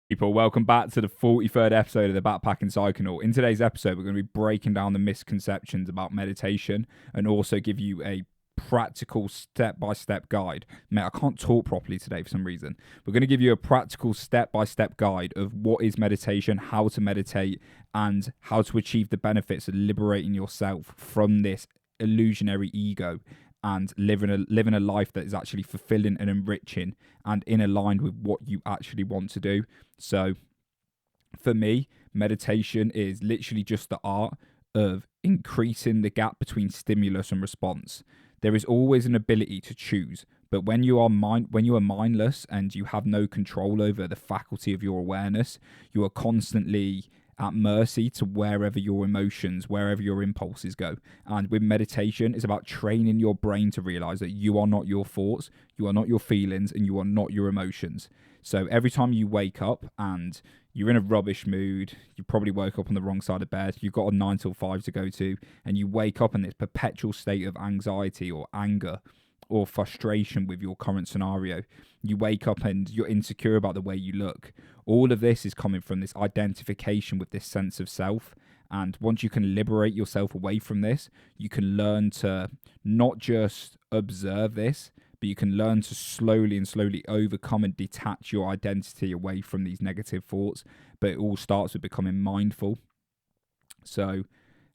People, welcome back to the 43rd episode of the Backpacking Psychonaut. In today's episode, we're going to be breaking down the misconceptions about meditation and also give you a practical step-by-step guide. Mate, I can't talk properly today for some reason. We're going to give you a practical step-by-step guide of what is meditation, how to meditate, and how to achieve the benefits of liberating yourself from this illusionary ego and living a life that is actually fulfilling and enriching and in aligned with what you actually want to do. So for me, meditation is literally just the art of increasing the gap between stimulus and response. There is always an ability to choose, but when you are mindless and you have no control over the faculty of your awareness, you are constantly at mercy to wherever your emotions, wherever your impulses go. And with meditation, it's about training your brain to realize that you are not your thoughts, you are not your feelings, and you are not your emotions. So every time you wake up and you're in a rubbish mood, you probably woke up on the wrong side of bed, you've got a 9 till 5 to go to, and you wake up in this perpetual state of anxiety or anger or frustration with your current scenario. You wake up and you're insecure about the way you look. All of this is coming from this identification with this sense of self. And once you can liberate yourself away from this, you can learn to not just observe this, but you can learn to slowly overcome and detach your identity away from these negative thoughts. But it all starts with becoming mindful. So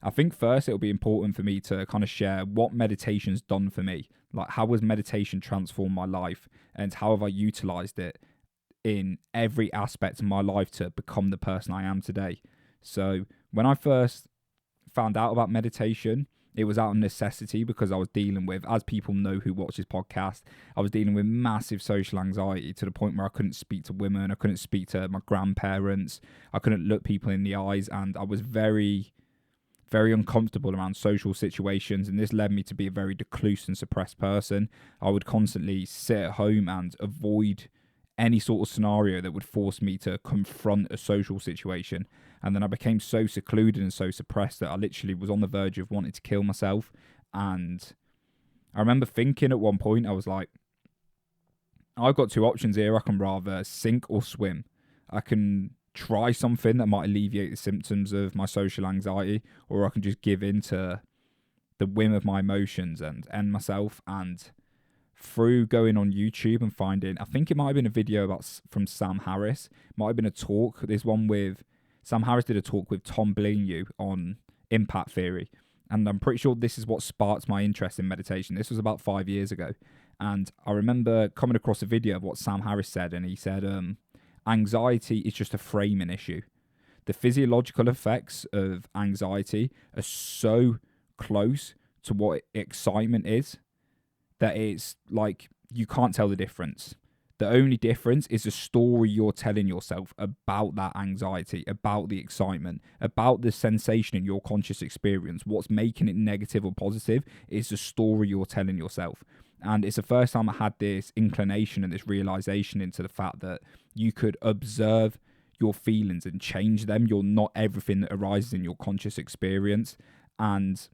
I think first it'll be important for me to kind of share what meditation's done for me. Like, how has meditation transformed my life and how have I utilized it in every aspect of my life to become the person I am today. So when I first found out about meditation, it was out of necessity because I was dealing with, as people know who watch this podcast, I was dealing with massive social anxiety to the point where I couldn't speak to women, I couldn't speak to my grandparents, I couldn't look people in the eyes, and I was very uncomfortable around social situations, and this led me to be a very recluse and suppressed person. I would constantly sit at home and avoid any sort of scenario that would force me to confront a social situation. And then I became so secluded and so suppressed that I literally was on the verge of wanting to kill myself. And I remember thinking at one point, I was like, I've got two options here. I can rather sink or swim. I can try something that might alleviate the symptoms of my social anxiety, or I can just give in to the whim of my emotions and end myself. And through going on YouTube and finding, I think it might have been a video from Sam Harris, might have been a talk. There's one with Sam Harris did a talk with Tom Blignew on impact theory, and I'm pretty sure this is what sparked my interest in meditation. This was about 5 years ago, and I remember coming across a video of what Sam Harris said, and he said, anxiety is just a framing issue. The physiological effects of anxiety are so close to what excitement is that it's like you can't tell the difference. The only difference is the story you're telling yourself about that anxiety, about the excitement, about the sensation in your conscious experience. What's making it negative or positive is the story you're telling yourself. And it's the first time I had this inclination and this realization into the fact that you could observe your feelings and change them. You're not everything that arises in your conscious experience. And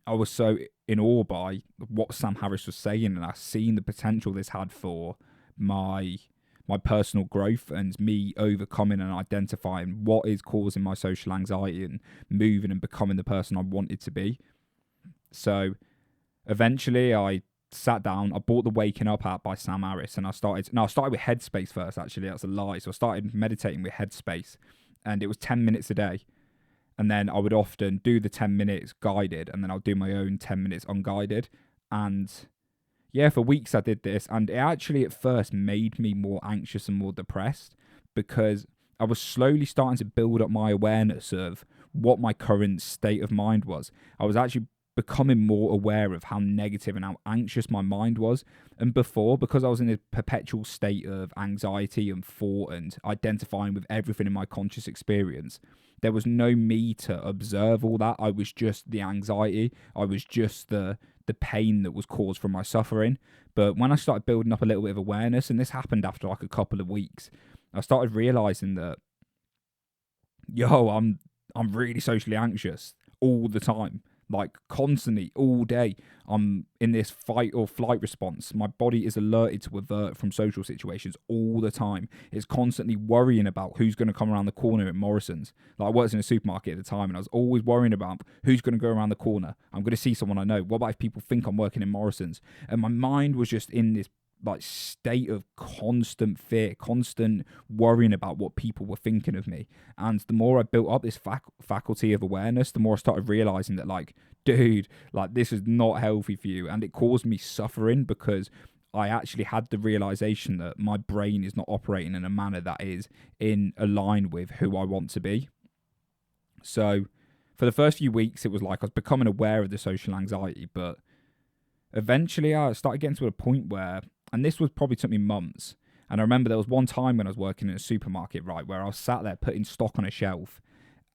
I was so in awe by what Sam Harris was saying, and I seen the potential this had for my personal growth and me overcoming and identifying what is causing my social anxiety and moving and becoming the person I wanted to be. So eventually I sat down, I bought the Waking Up app by Sam Harris, and I started with Headspace first. Actually, that's a lie. So I started meditating with Headspace, and it was 10 minutes a day. And then I would often do the 10 minutes guided, and then I'll do my own 10 minutes unguided. And yeah, for weeks I did this, and it actually at first made me more anxious and more depressed because I was slowly starting to build up my awareness of what my current state of mind was. I was actually becoming more aware of how negative and how anxious my mind was. And before, because I was in a perpetual state of anxiety and thought and identifying with everything in my conscious experience, there was no me to observe all that. I was just the anxiety. I was just the pain that was caused from my suffering. But when I started building up a little bit of awareness, and this happened after like a couple of weeks, I started realizing that, I'm really socially anxious all the time. Like constantly, all day, I'm in this fight or flight response. My body is alerted to avert from social situations all the time. It's constantly worrying about who's going to come around the corner at Morrison's. Like, I worked in a supermarket at the time, and I was always worrying about who's going to go around the corner. I'm going to see someone I know. What about if people think I'm working in Morrison's? And my mind was just in this like state of constant fear, constant worrying about what people were thinking of me. And the more I built up this faculty of awareness, the more I started realizing that, like, dude, like, this is not healthy for you. And it caused me suffering because I actually had the realization that my brain is not operating in a manner that is in line with who I want to be. So for the first few weeks, it was like I was becoming aware of the social anxiety, but eventually I started getting to a point where, and this was probably took me months, and I remember there was one time when I was working in a supermarket, right, where I was sat there putting stock on a shelf,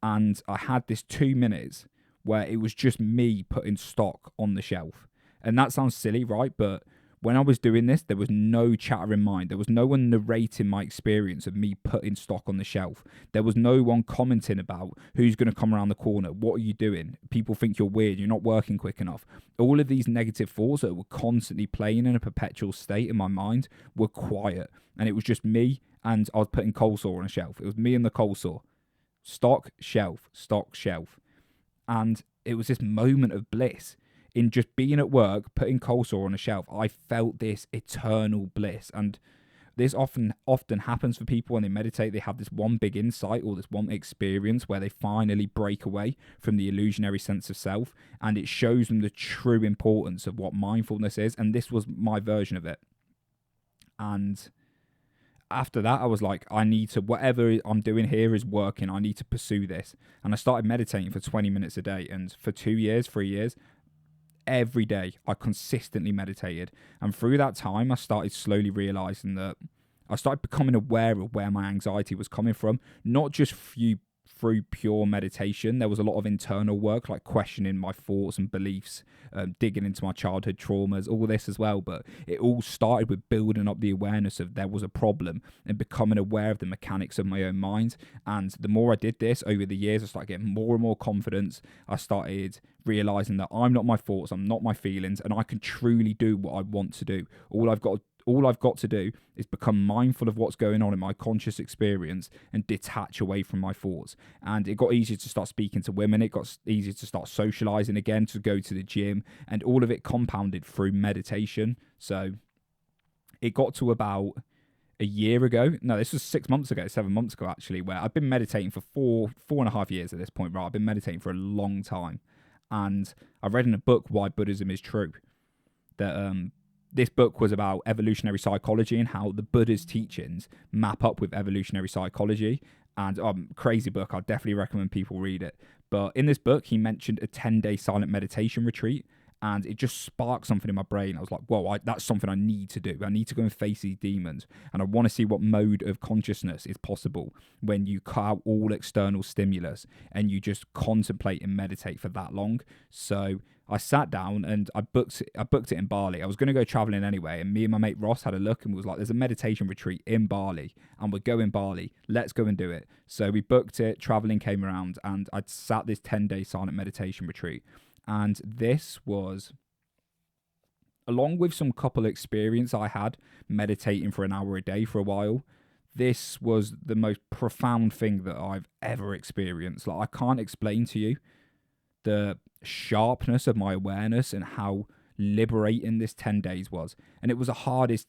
and I had this 2 minutes where it was just me putting stock on the shelf. And that sounds silly, right? But when I was doing this, there was no chatter in mind. There was no one narrating my experience of me putting stock on the shelf. There was no one commenting about who's going to come around the corner. What are you doing? People think you're weird. You're not working quick enough. All of these negative thoughts that were constantly playing in a perpetual state in my mind were quiet. And it was just me, and I was putting coleslaw on a shelf. It was me and the coleslaw. Stock, shelf, stock, shelf. And it was this moment of bliss. In just being at work, putting coleslaw on a shelf, I felt this eternal bliss. And this often happens for people when they meditate. They have this one big insight or this one experience where they finally break away from the illusionary sense of self, and it shows them the true importance of what mindfulness is. And this was my version of it. And after that, I was like, I need to, whatever I'm doing here is working. I need to pursue this. And I started meditating for 20 minutes a day. And for 2 years, 3 years, every day I consistently meditated. And through that time, I started slowly realizing that I started becoming aware of where my anxiety was coming from, not just through pure meditation. There was a lot of internal work, like questioning my thoughts and beliefs, digging into my childhood traumas, all this as well. But it all started with building up the awareness of there was a problem and becoming aware of the mechanics of my own mind. And the more I did this over the years, I started getting more and more confidence. I started realizing that I'm not my thoughts, I'm not my feelings, and I can truly do what I want to do. All I've got to do is become mindful of what's going on in my conscious experience and detach away from my thoughts. And it got easier to start speaking to women. It got easier to start socializing again, to go to the gym, and all of it compounded through meditation. So it got to about a year ago. No, this was 7 months ago, actually, where I've been meditating for four and a half years at this point, right? I've been meditating for a long time. And I read in a book, Why Buddhism is True, that this book was about evolutionary psychology and how the Buddha's teachings map up with evolutionary psychology. And crazy book. I'd definitely recommend people read it. But in this book, he mentioned a 10-day silent meditation retreat. And it just sparked something in my brain. I was like, whoa, that's something I need to do. I need to go and face these demons. And I want to see what mode of consciousness is possible when you cut out all external stimulus and you just contemplate and meditate for that long. So I sat down and I booked it in Bali. I was going to go traveling anyway. And me and my mate Ross had a look and was like, there's a meditation retreat in Bali and we're going Bali. Let's go and do it. So we booked it. Traveling came around and I'd sat this 10-day silent meditation retreat. And this was, along with some couple experience I had meditating for an hour a day for a while, this was the most profound thing that I've ever experienced. Like, I can't explain to you the sharpness of my awareness and how liberating this 10 days was. And it was the hardest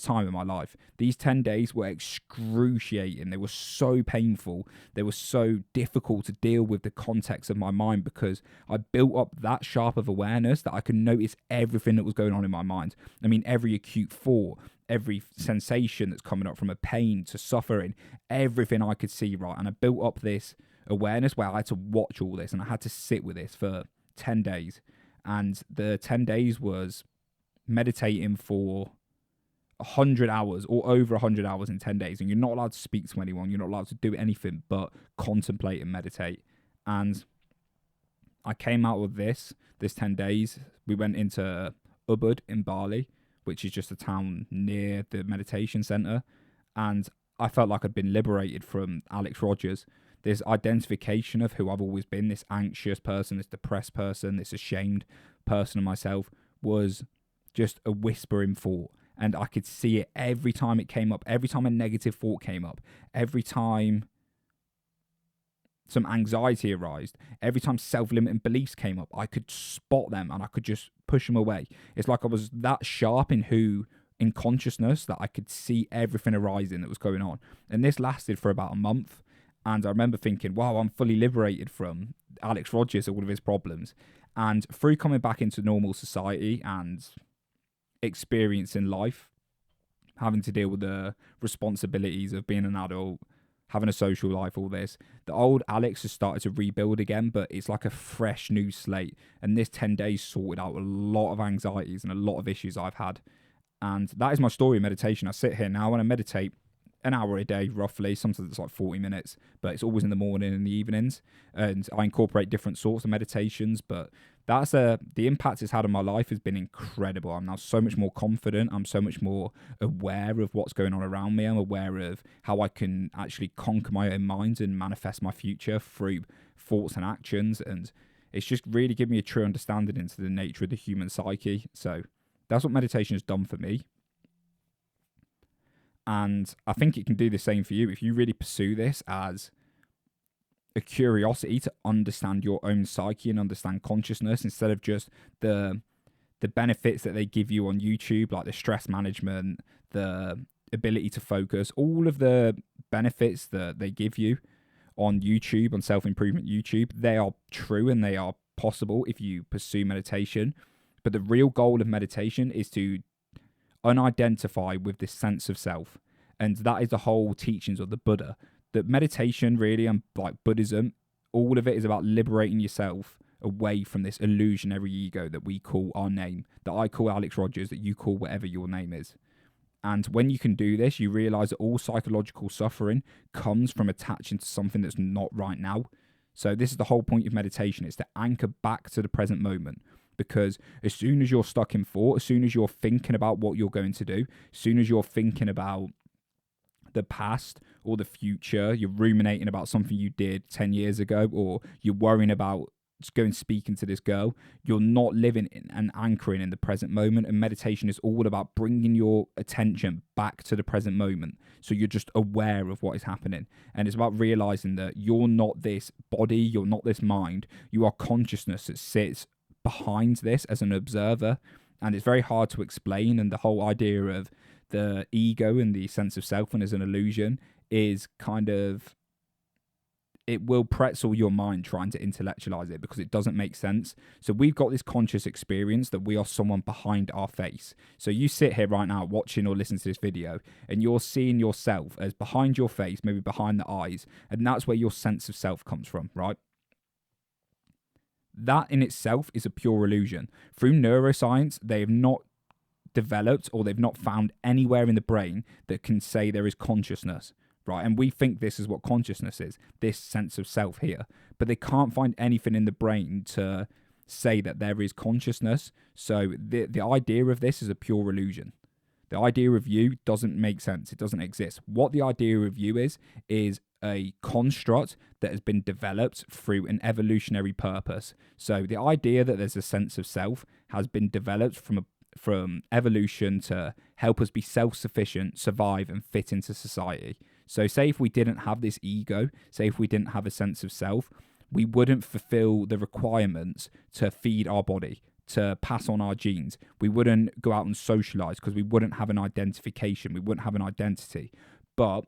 time in my life. These 10 days were excruciating. They were so painful. They were so difficult to deal with the context of my mind because I built up that sharp of awareness that I could notice everything that was going on in my mind. I mean, every acute thought, every sensation that's coming up from a pain to suffering, everything I could see, right? And I built up this awareness where I had to watch all this and I had to sit with this for 10 days. And the 10 days was meditating for 100 hours or over 100 hours in 10 days, and you're not allowed to speak to anyone, you're not allowed to do anything but contemplate and meditate. And I came out of this 10 days. We went into Ubud in Bali, which is just a town near the meditation center, and I felt like I'd been liberated from Alex Rogers. This identification of who I've always been, this anxious person, this depressed person, this ashamed person of myself, was just a whispering thought. And I could see it every time it came up, every time a negative thought came up, every time some anxiety arose, every time self-limiting beliefs came up, I could spot them and I could just push them away. It's like I was that sharp in consciousness that I could see everything arising that was going on. And this lasted for about a month. And I remember thinking, wow, I'm fully liberated from Alex Rogers, all of his problems. And through coming back into normal society and experiencing life, having to deal with the responsibilities of being an adult, having a social life, all this, the old Alex has started to rebuild again, but it's like a fresh new slate. And this 10 days sorted out a lot of anxieties and a lot of issues I've had. And that is my story of meditation. I sit here now and I meditate an hour a day, roughly. Sometimes it's like 40 minutes, but it's always in the morning and the evenings. And I incorporate different sorts of meditations, but that's the impact it's had on my life has been incredible. I'm now so much more confident. I'm so much more aware of what's going on around me. I'm aware of how I can actually conquer my own mind and manifest my future through thoughts and actions. And it's just really given me a true understanding into the nature of the human psyche. So that's what meditation has done for me. And I think it can do the same for you if you really pursue this as a curiosity to understand your own psyche and understand consciousness, instead of just the benefits that they give you on YouTube, like the stress management, the ability to focus, all of the benefits that they give you on YouTube, on self-improvement YouTube. They are true and they are possible if you pursue meditation. But the real goal of meditation is to unidentify with this sense of self. And that is the whole teachings of the Buddha. That meditation really, and like Buddhism, all of it is about liberating yourself away from this illusionary ego that we call our name, that I call Alex Rogers, that you call whatever your name is. And when you can do this, you realize that all psychological suffering comes from attaching to something that's not right now. So this is the whole point of meditation, is to anchor back to the present moment. Because as soon as you're stuck in thought, as soon as you're thinking about what you're going to do, as soon as you're thinking about the past or the future, you're ruminating about something you did 10 years ago, or you're worrying about going speaking to this girl, you're not living in and anchoring in the present moment. And meditation is all about bringing your attention back to the present moment, so you're just aware of what is happening. And it's about realizing that you're not this body, you're not this mind, you are consciousness that sits behind this as an observer. And it's very hard to explain, and the whole idea of the ego and the sense of self and as an illusion is kind of, it will pretzel your mind trying to intellectualize it because it doesn't make sense. So we've got this conscious experience that we are someone behind our face. So you sit here right now watching or listening to this video and you're seeing yourself as behind your face, maybe behind the eyes, and that's where your sense of self comes from, right? That in itself is a pure illusion. Through neuroscience, they have not developed, or they've not found anywhere in the brain that can say there is consciousness, right? And we think this is what consciousness is, this sense of self here. But they can't find anything in the brain to say that there is consciousness. So the idea of this is a pure illusion. The idea of you doesn't make sense. It doesn't exist. What the idea of you is a construct that has been developed through an evolutionary purpose. So the idea that there's a sense of self has been developed from evolution to help us be self-sufficient, survive, and fit into society. So say if we didn't have this ego, say if we didn't have a sense of self, we wouldn't fulfill the requirements to feed our body, to pass on our genes. We wouldn't go out and socialize because we wouldn't have an identification. We wouldn't have an identity. But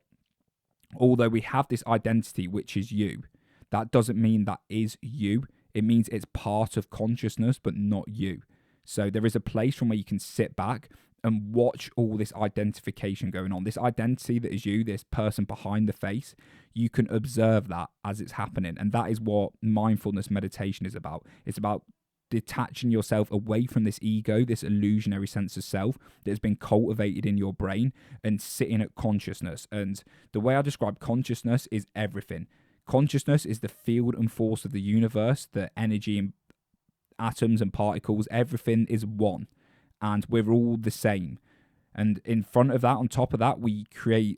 although we have this identity, which is you, that doesn't mean that is you. It means it's part of consciousness, but not you. So there is a place from where you can sit back and watch all this identification going on. This identity that is you, this person behind the face, you can observe that as it's happening. And that is what mindfulness meditation is about. It's about detaching yourself away from this ego, this illusionary sense of self that has been cultivated in your brain, and sitting at consciousness. And the way I describe consciousness is everything. Consciousness is the field and force of the universe, the energy and atoms and particles, everything is one, and we're all the same. And in front of that, on top of that,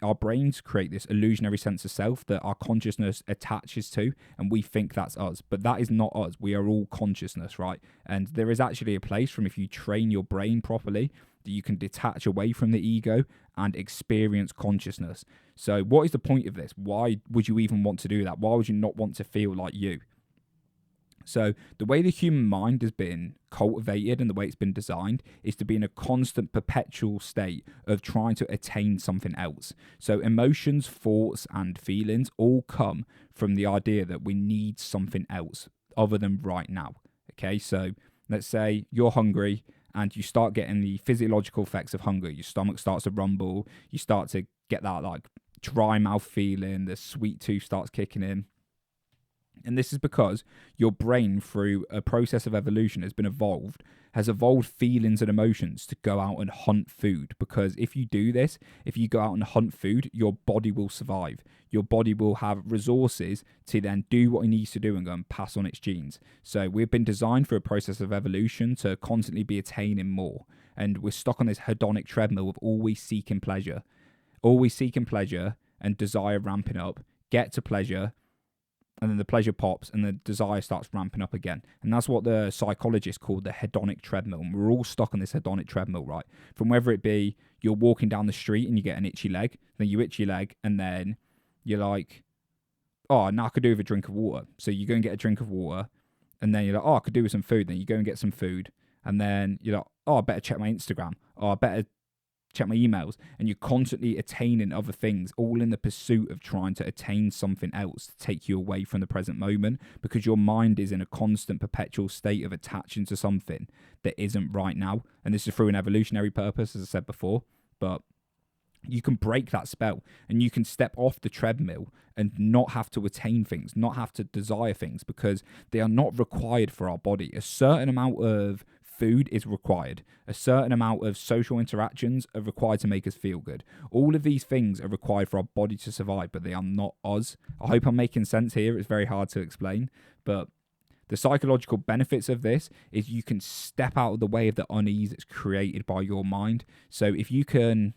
our brains create this illusionary sense of self that our consciousness attaches to, and we think that's us. But that is not us. We are all consciousness, right? And there is actually a place from, if you train your brain properly, that you can detach away from the ego and experience consciousness. So what is the point of this? Why would you even want to do that? Why would you not want to feel like you? So the way the human mind has been cultivated and the way it's been designed is to be in a constant perpetual state of trying to attain something else. So emotions, thoughts, and feelings all come from the idea that we need something else other than right now. Okay, so let's say you're hungry and you start getting the physiological effects of hunger. Your stomach starts to rumble. You start to get that like dry mouth feeling. The sweet tooth starts kicking in. And this is because your brain, through a process of evolution, has evolved feelings and emotions to go out and hunt food. Because if you do this, if you go out and hunt food, your body will survive. Your body will have resources to then do what it needs to do and go and pass on its genes. So we've been designed for a process of evolution to constantly be attaining more. And we're stuck on this hedonic treadmill of always seeking pleasure and desire ramping up, get to pleasure, and then the pleasure pops and the desire starts ramping up again. And that's what the psychologists call the hedonic treadmill. And we're all stuck on this hedonic treadmill, right? From whether it be you're walking down the street and you get an itchy leg, then you itch your leg, and then you're like, oh, now I could do with a drink of water. So you go and get a drink of water, and then you're like, oh, I could do with some food. Then you go and get some food, and then you're like, oh, I better check my Instagram. Oh, I better check my emails. And you're constantly attaining other things, all in the pursuit of trying to attain something else to take you away from the present moment, because your mind is in a constant perpetual state of attaching to something that isn't right now. And this is through an evolutionary purpose, as I said before. But you can break that spell and you can step off the treadmill and not have to attain things, not have to desire things, because they are not required for our body. A certain amount of food is required. A certain amount of social interactions are required to make us feel good. All of these things are required for our body to survive, but they are not us. I hope I'm making sense here. It's very hard to explain, but the psychological benefits of this is you can step out of the way of the unease that's created by your mind. So if you can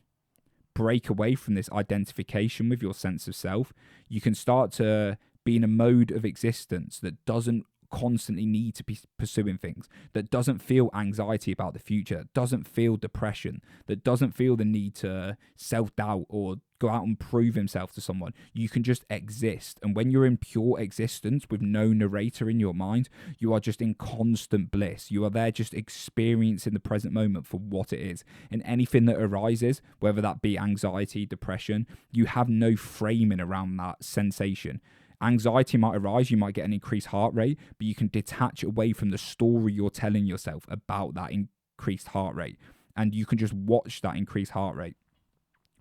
break away from this identification with your sense of self, you can start to be in a mode of existence that doesn't constantly need to be pursuing things, that doesn't feel anxiety about the future, doesn't feel depression, that doesn't feel the need to self-doubt or go out and prove himself to someone. You can just exist. And when you're in pure existence with no narrator in your mind, you are just in constant bliss. You are there just experiencing the present moment for what it is. And anything that arises, whether that be anxiety, depression, you have no framing around that sensation. Anxiety might arise, you might get an increased heart rate, but you can detach away from the story you're telling yourself about that increased heart rate. And you can just watch that increased heart rate.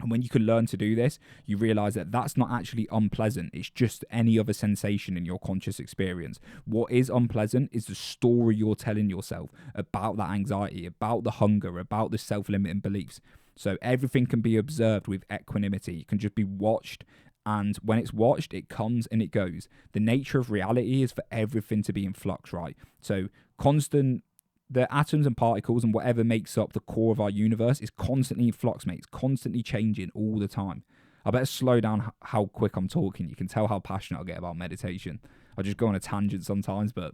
And when you can learn to do this, you realize that that's not actually unpleasant. It's just any other sensation in your conscious experience. What is unpleasant is the story you're telling yourself about that anxiety, about the hunger, about the self-limiting beliefs. So everything can be observed with equanimity. It can just be watched. And when it's watched, it comes and it goes. The nature of reality is for everything to be in flux, right? So the atoms and particles and whatever makes up the core of our universe is constantly in flux, mate. It's constantly changing all the time. I better slow down how quick I'm talking. You can tell how passionate I get about meditation. I just go on a tangent sometimes, but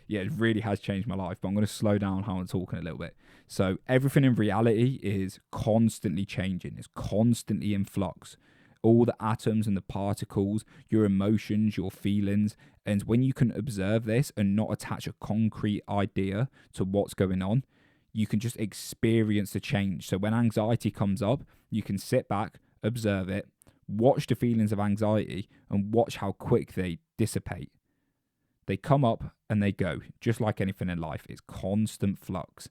yeah, it really has changed my life. But I'm going to slow down how I'm talking a little bit. So everything in reality is constantly changing. It's constantly in flux. All the atoms and the particles, your emotions, your feelings. And when you can observe this and not attach a concrete idea to what's going on, you can just experience the change. So when anxiety comes up, you can sit back, observe it, watch the feelings of anxiety, and watch how quick they dissipate. They come up and they go, just like anything in life. It's constant flux.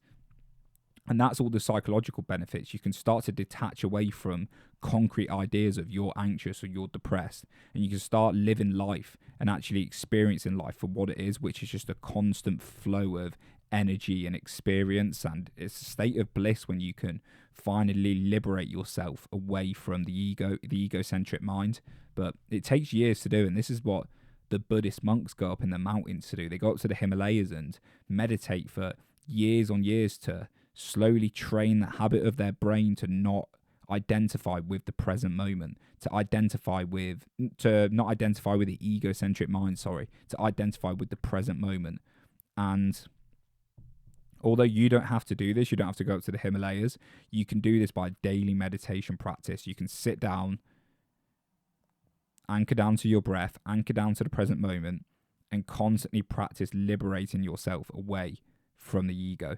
And that's all the psychological benefits. You can start to detach away from concrete ideas of you're anxious or you're depressed. And you can start living life and actually experiencing life for what it is, which is just a constant flow of energy and experience. And it's a state of bliss when you can finally liberate yourself away from the egocentric mind. But it takes years to do. And this is what the Buddhist monks go up in the mountains to do. They go up to the Himalayas and meditate for years on years to slowly train that habit of their brain to not identify with the present moment, to not identify with the egocentric mind, to identify with the present moment. And although you don't have to do this, you don't have to go up to the Himalayas, you can do this by daily meditation practice. You can sit down, anchor down to your breath, anchor down to the present moment, and constantly practice liberating yourself away from the ego.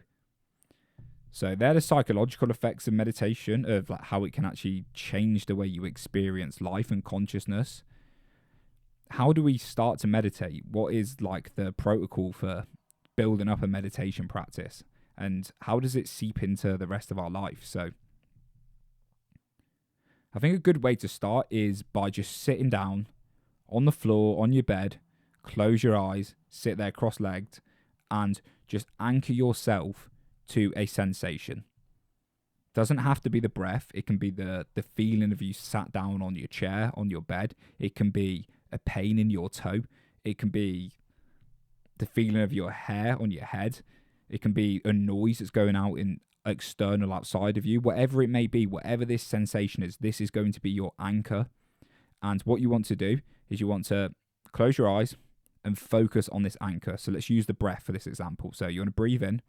So they're the psychological effects of meditation, of like how it can actually change the way you experience life and consciousness. How do we start to meditate? What is like the protocol for building up a meditation practice? And how does it seep into the rest of our life? So I think a good way to start is by just sitting down on the floor, on your bed, close your eyes, sit there cross-legged, and just anchor yourself to a sensation. Doesn't have to be the breath. It can be the feeling of you sat down on your chair, on your bed. It can be a pain in your toe. It can be the feeling of your hair on your head. It can be a noise that's going out in external outside of you. Whatever it may be, whatever this sensation is, this is going to be your anchor. And what you want to do is you want to close your eyes and focus on this anchor. So let's use the breath for this example. So you want to breathe in.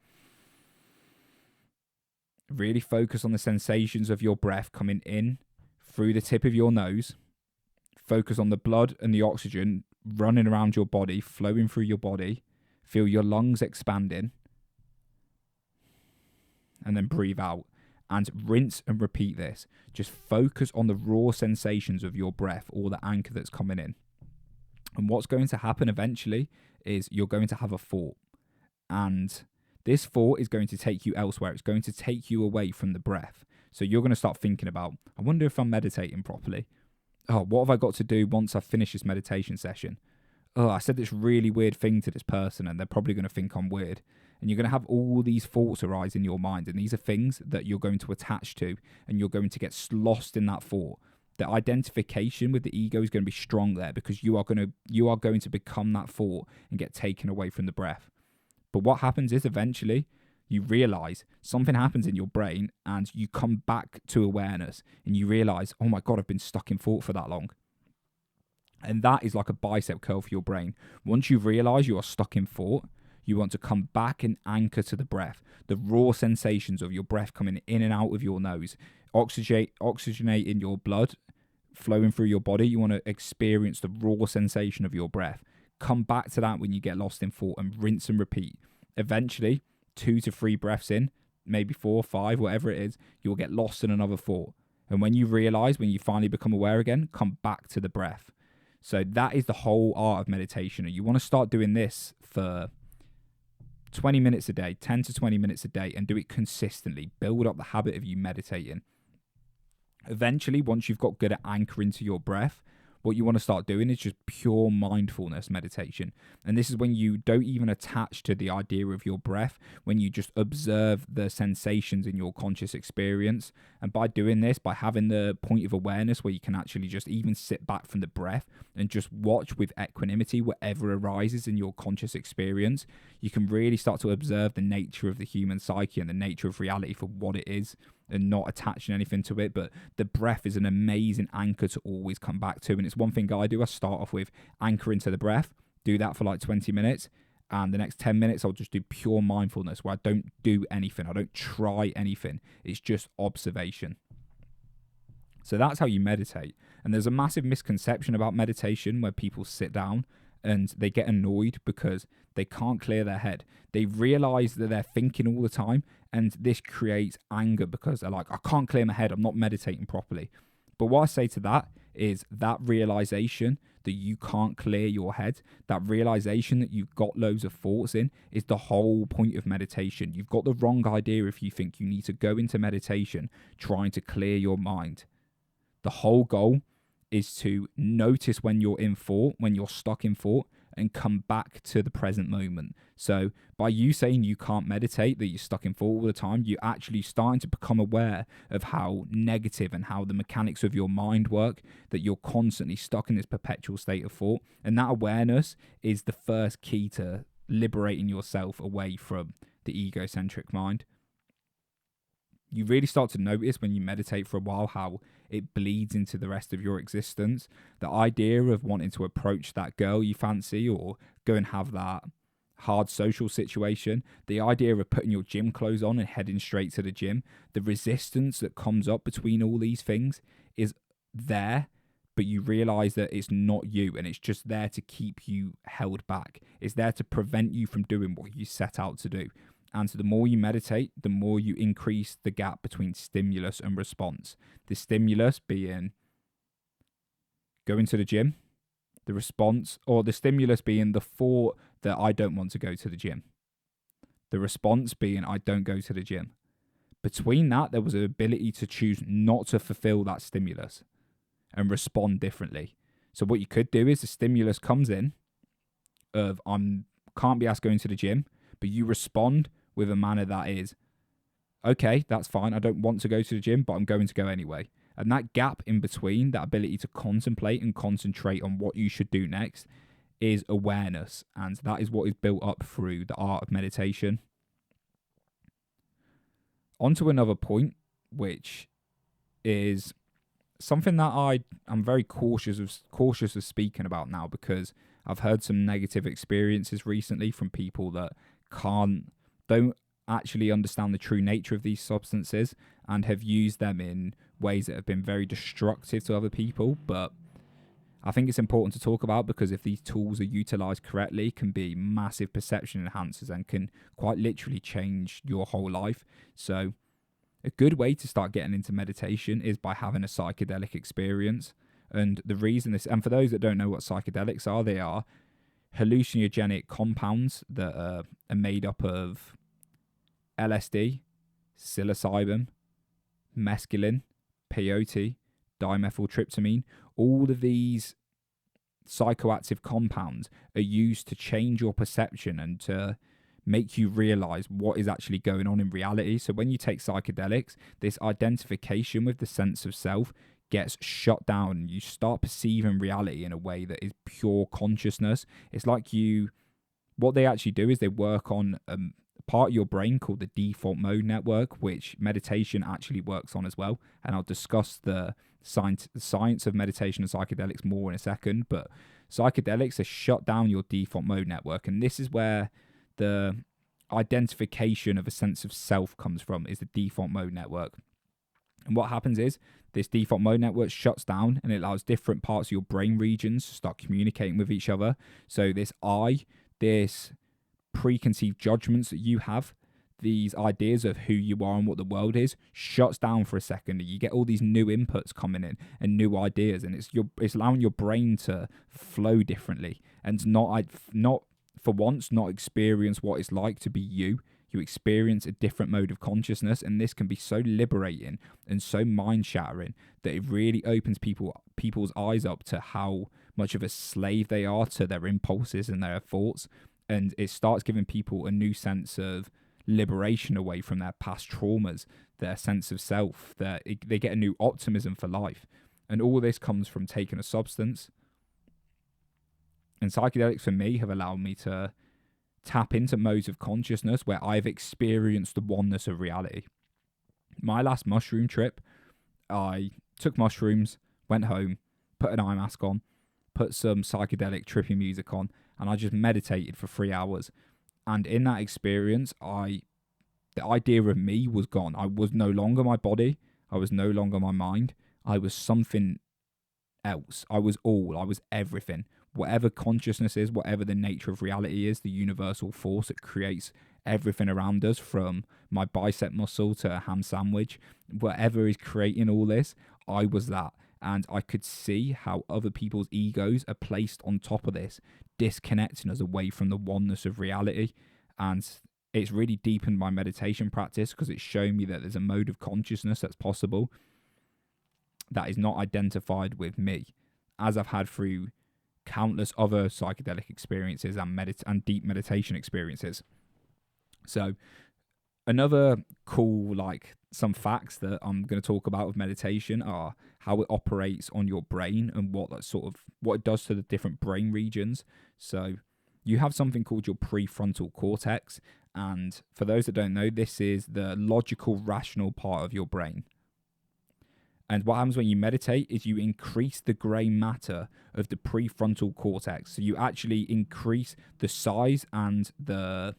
Really focus on the sensations of your breath coming in through the tip of your nose. Focus on the blood and the oxygen running around your body, flowing through your body. Feel your lungs expanding. And then breathe out. And rinse and repeat this. Just focus on the raw sensations of your breath or the anchor that's coming in. And what's going to happen eventually is you're going to have a thought. And this thought is going to take you elsewhere. It's going to take you away from the breath. So you're going to start thinking about, I wonder if I'm meditating properly. Oh, what have I got to do once I finish this meditation session? Oh, I said this really weird thing to this person and they're probably going to think I'm weird. And you're going to have all these thoughts arise in your mind. And these are things that you're going to attach to and you're going to get lost in that thought. The identification with the ego is going to be strong there because you are going to become that thought and get taken away from the breath. But what happens is eventually you realize something happens in your brain and you come back to awareness and you realize, oh my God, I've been stuck in thought for that long. And that is like a bicep curl for your brain. Once you realize you are stuck in thought, you want to come back and anchor to the breath, the raw sensations of your breath coming in and out of your nose, oxygenating your blood, flowing through your body. You want to experience the raw sensation of your breath. Come back to that when you get lost in thought and rinse and repeat. Eventually, 2 to 3 breaths in, maybe 4, 5, whatever it is, you'll get lost in another thought. And when you realize, when you finally become aware again, come back to the breath. So that is the whole art of meditation. And you want to start doing this for 20 minutes a day, 10 to 20 minutes a day, and do it consistently. Build up the habit of you meditating. Eventually, once you've got good at anchoring to your breath, what you want to start doing is just pure mindfulness meditation. And this is when you don't even attach to the idea of your breath, when you just observe the sensations in your conscious experience. And by doing this, by having the point of awareness where you can actually just even sit back from the breath and just watch with equanimity whatever arises in your conscious experience, you can really start to observe the nature of the human psyche and the nature of reality for what it is, and not attaching anything to it. But the breath is an amazing anchor to always come back to. And it's one thing I do. I start off with anchoring to the breath, do that for like 20 minutes. And the next 10 minutes, I'll just do pure mindfulness where I don't do anything. I don't try anything. It's just observation. So that's how you meditate. And there's a massive misconception about meditation where people sit down and they get annoyed because they can't clear their head. They realize that they're thinking all the time, and this creates anger because they're like, I can't clear my head, I'm not meditating properly. But what I say to that is that realization that you can't clear your head, that realization that you've got loads of thoughts in, is the whole point of meditation. You've got the wrong idea if you think you need to go into meditation trying to clear your mind. The whole goal is to notice when you're in thought, when you're stuck in thought, and come back to the present moment. So by you saying you can't meditate, that you're stuck in thought all the time, you're actually starting to become aware of how negative and how the mechanics of your mind work, that you're constantly stuck in this perpetual state of thought. And that awareness is the first key to liberating yourself away from the egocentric mind. you really start to notice when you meditate for a while how it bleeds into the rest of your existence. The idea of wanting to approach that girl you fancy or go and have that hard social situation, the idea of putting your gym clothes on and heading straight to the gym, the resistance that comes up between all these things is there, but you realize that it's not you and it's just there to keep you held back. It's there to prevent you from doing what you set out to do. And so the more you meditate, the more you increase the gap between stimulus and response. The stimulus being going to the gym, the response, or the stimulus being the thought that I don't want to go to the gym. The response being I don't go to the gym. Between that, there was an ability to choose not to fulfill that stimulus and respond differently. So what you could do is the stimulus comes in of can't be asked going to the gym, but you respond with a manner that is, okay, that's fine. I don't want to go to the gym, but I'm going to go anyway. And that gap in between, that ability to contemplate and concentrate on what you should do next, is awareness. And that is what is built up through the art of meditation. On to another point, which is something that I'm very cautious of speaking about now, because I've heard some negative experiences recently from people that don't actually understand the true nature of these substances and have used them in ways that have been very destructive to other people. But I think it's important to talk about, because if these tools are utilized correctly, can be massive perception enhancers and can quite literally change your whole life. So a good way to start getting into meditation is by having a psychedelic experience. And the reason and for those that don't know what psychedelics are, they are hallucinogenic compounds that are made up of LSD, psilocybin, mescaline, peyote, dimethyltryptamine. All of these psychoactive compounds are used to change your perception and to make you realize what is actually going on in reality. So when you take psychedelics, this identification with the sense of self gets shut down. You start perceiving reality in a way that is pure consciousness. It's like what they actually do is they work on part of your brain called the default mode network, which meditation actually works on as well. And I'll discuss the science of meditation and psychedelics more in a second. But psychedelics are shut down your default mode network. And this is where the identification of a sense of self comes from, is the default mode network. And what happens is this default mode network shuts down and it allows different parts of your brain regions to start communicating with each other. So this preconceived judgments that you have, these ideas of who you are and what the world is, shuts down for a second. You get all these new inputs coming in and new ideas, and it's allowing your brain to flow differently and not for once not experience what it's like to be you. You experience a different mode of consciousness, and this can be so liberating and so mind-shattering that it really opens people's eyes up to how much of a slave they are to their impulses and their thoughts. And it starts giving people a new sense of liberation away from their past traumas, their sense of self. They get a new optimism for life. And all this comes from taking a substance. And psychedelics for me have allowed me to tap into modes of consciousness where I've experienced the oneness of reality. My last mushroom trip, I took mushrooms, went home, put an eye mask on, put some psychedelic trippy music on, and I just meditated for 3 hours. And in that experience, the idea of me was gone. I was no longer my body. I was no longer my mind. I was something else. I was everything. Whatever consciousness is, whatever the nature of reality is, the universal force that creates everything around us, from my bicep muscle to a ham sandwich, whatever is creating all this, I was that. And I could see how other people's egos are placed on top of this, disconnecting us away from the oneness of reality. And it's really deepened my meditation practice, because it's shown me that there's a mode of consciousness that's possible that is not identified with me, as I've had through countless other psychedelic experiences and deep meditation experiences. So another cool, some facts that I'm going to talk about with meditation are how it operates on your brain and what it does to the different brain regions. So you have something called your prefrontal cortex, And for those that don't know, this is the logical, rational part of your brain. And what happens when you meditate is you increase the grey matter of the prefrontal cortex. So you actually increase the size and the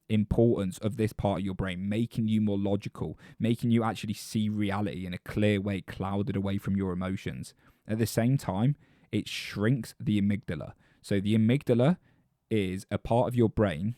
importance of this part of your brain, making you more logical, making you actually see reality in a clear way, clouded away from your emotions. At the same time, it shrinks the amygdala. So the amygdala is a part of your brain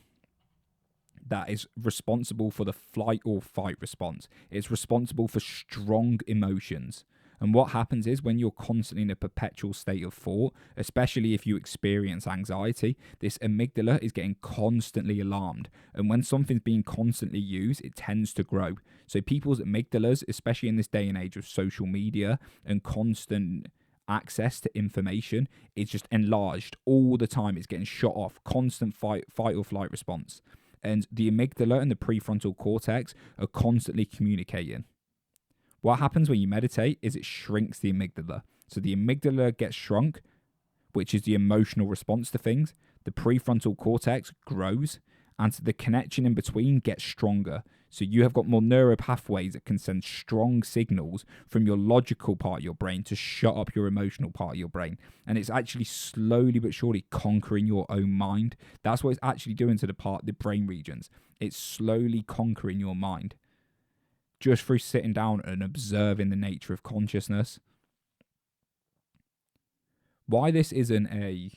that is responsible for the flight or fight response. It's responsible for strong emotions. And what happens is when you're constantly in a perpetual state of thought, especially if you experience anxiety, this amygdala is getting constantly alarmed. And when something's being constantly used, it tends to grow. So people's amygdalas, especially in this day and age of social media and constant access to information, is just enlarged all the time. It's getting shot off, constant fight or flight response. And the amygdala and the prefrontal cortex are constantly communicating. What happens when you meditate is it shrinks the amygdala. So the amygdala gets shrunk, which is the emotional response to things. The prefrontal cortex grows, and the connection in between gets stronger. So you have got more neural pathways that can send strong signals from your logical part of your brain to shut up your emotional part of your brain. And it's actually slowly but surely conquering your own mind. That's what it's actually doing to the brain regions. It's slowly conquering your mind just through sitting down and observing the nature of consciousness. Why this isn't a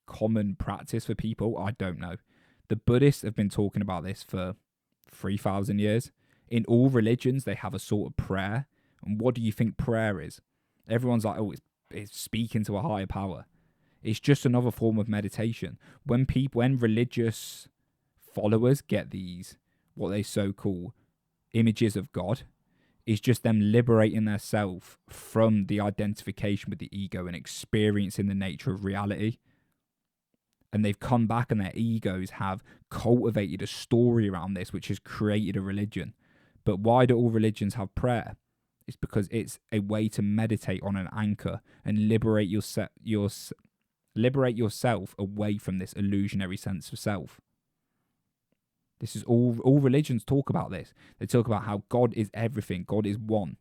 common practice for people, I don't know. The Buddhists have been talking about this for 3,000 years. In all religions, they have a sort of prayer. And what do you think prayer is? Everyone's like, oh, it's speaking to a higher power. It's just another form of meditation. When religious followers get these, what they so call images of God, it's just them liberating their self from the identification with the ego and experiencing the nature of reality. And they've come back and their egos have cultivated a story around this, which has created a religion. But why do all religions have prayer? It's because it's a way to meditate on an anchor and liberate yourself away from this illusionary sense of self. This is all religions talk about this. They talk about how God is everything. God is one.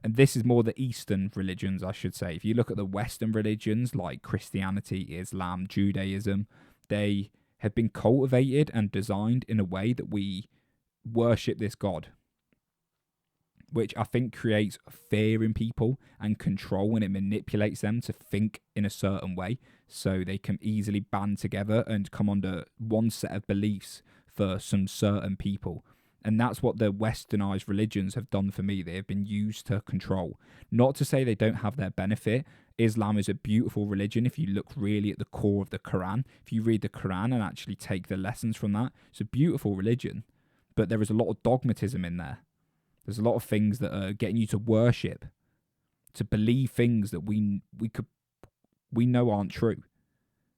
And this is more the Eastern religions, I should say. If you look at the Western religions like Christianity, Islam, Judaism, they have been cultivated and designed in a way that we worship this God, which I think creates fear in people and control, and it manipulates them to think in a certain way so they can easily band together and come under one set of beliefs for some certain people. And that's what the westernized religions have done for me. They have been used to control. Not to say they don't have their benefit. Islam is a beautiful religion if you look really at the core of the Quran. If you read the Quran and actually take the lessons from that, it's a beautiful religion. But there is a lot of dogmatism in there. There's a lot of things that are getting you to worship, to believe things that we know aren't true.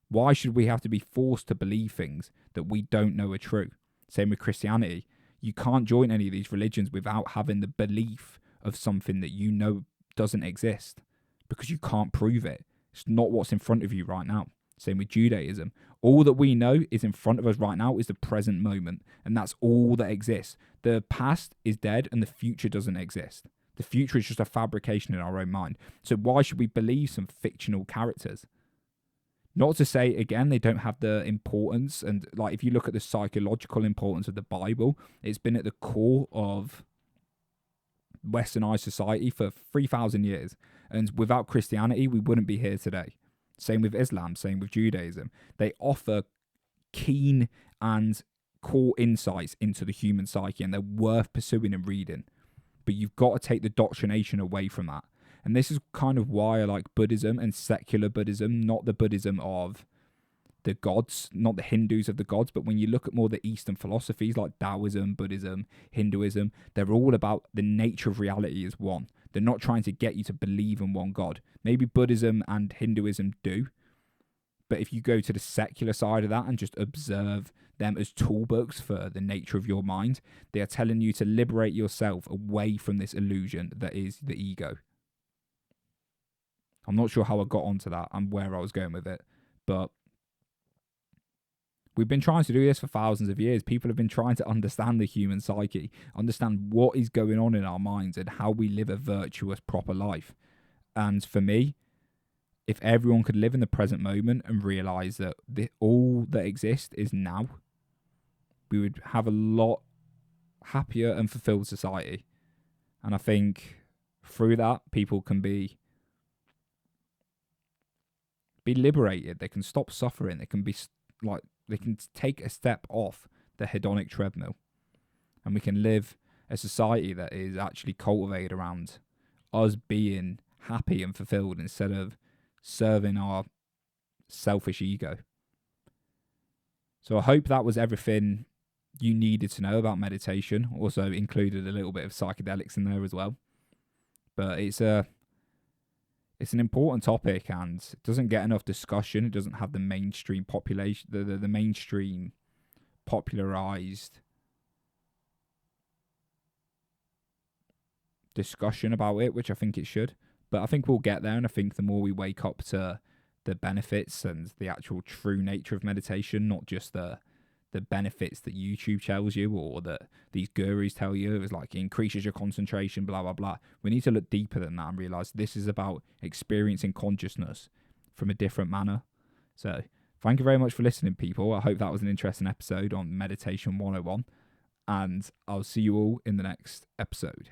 Why should we have to be forced to believe things that we don't know are true? Same with Christianity. You can't join any of these religions without having the belief of something that you know doesn't exist, because you can't prove it. It's not what's in front of you right now. Same with Judaism. All that we know is in front of us right now is the present moment, and that's all that exists. The past is dead and the future doesn't exist. The future is just a fabrication in our own mind. So why should we believe some fictional characters? Not to say, again, they don't have the importance. And like, if you look at the psychological importance of the Bible, it's been at the core of westernized society for 3,000 years. And without Christianity, we wouldn't be here today. Same with Islam, same with Judaism. They offer keen and core insights into the human psyche, and they're worth pursuing and reading. But you've got to take the doctrination away from that. And this is kind of why I like Buddhism and secular Buddhism, not the Buddhism of the gods, not the Hindus of the gods. But when you look at more the Eastern philosophies like Taoism, Buddhism, Hinduism, they're all about the nature of reality as one. They're not trying to get you to believe in one God. Maybe Buddhism and Hinduism do. But if you go to the secular side of that and just observe them as toolbooks for the nature of your mind, they are telling you to liberate yourself away from this illusion that is the ego. I'm not sure how I got onto that and where I was going with it, but We've been trying to do this for thousands of years. People have been trying to understand the human psyche, understand what is going on in our minds and how we live a virtuous, proper life. And for me, if everyone could live in the present moment and realize that all that exists is now, we would have a lot happier and fulfilled society. And I think through that, people can be liberated. They can stop suffering. They can they can take a step off the hedonic treadmill, and we can live a society that is actually cultivated around us being happy and fulfilled instead of serving our selfish ego. So I hope that was everything you needed to know about meditation. Also included a little bit of psychedelics in there as well. But it's an important topic, and it doesn't get enough discussion. It doesn't have the mainstream population, the mainstream popularized discussion about it, which I think it should. But I think we'll get there, and I think the more we wake up to the benefits and the actual true nature of meditation, not just the benefits that YouTube tells you or that these gurus tell you, it's like it increases your concentration, blah, blah, blah. We need to look deeper than that and realize this is about experiencing consciousness from a different manner. So thank you very much for listening, people. I hope that was an interesting episode on Meditation 101, and I'll see you all in the next episode.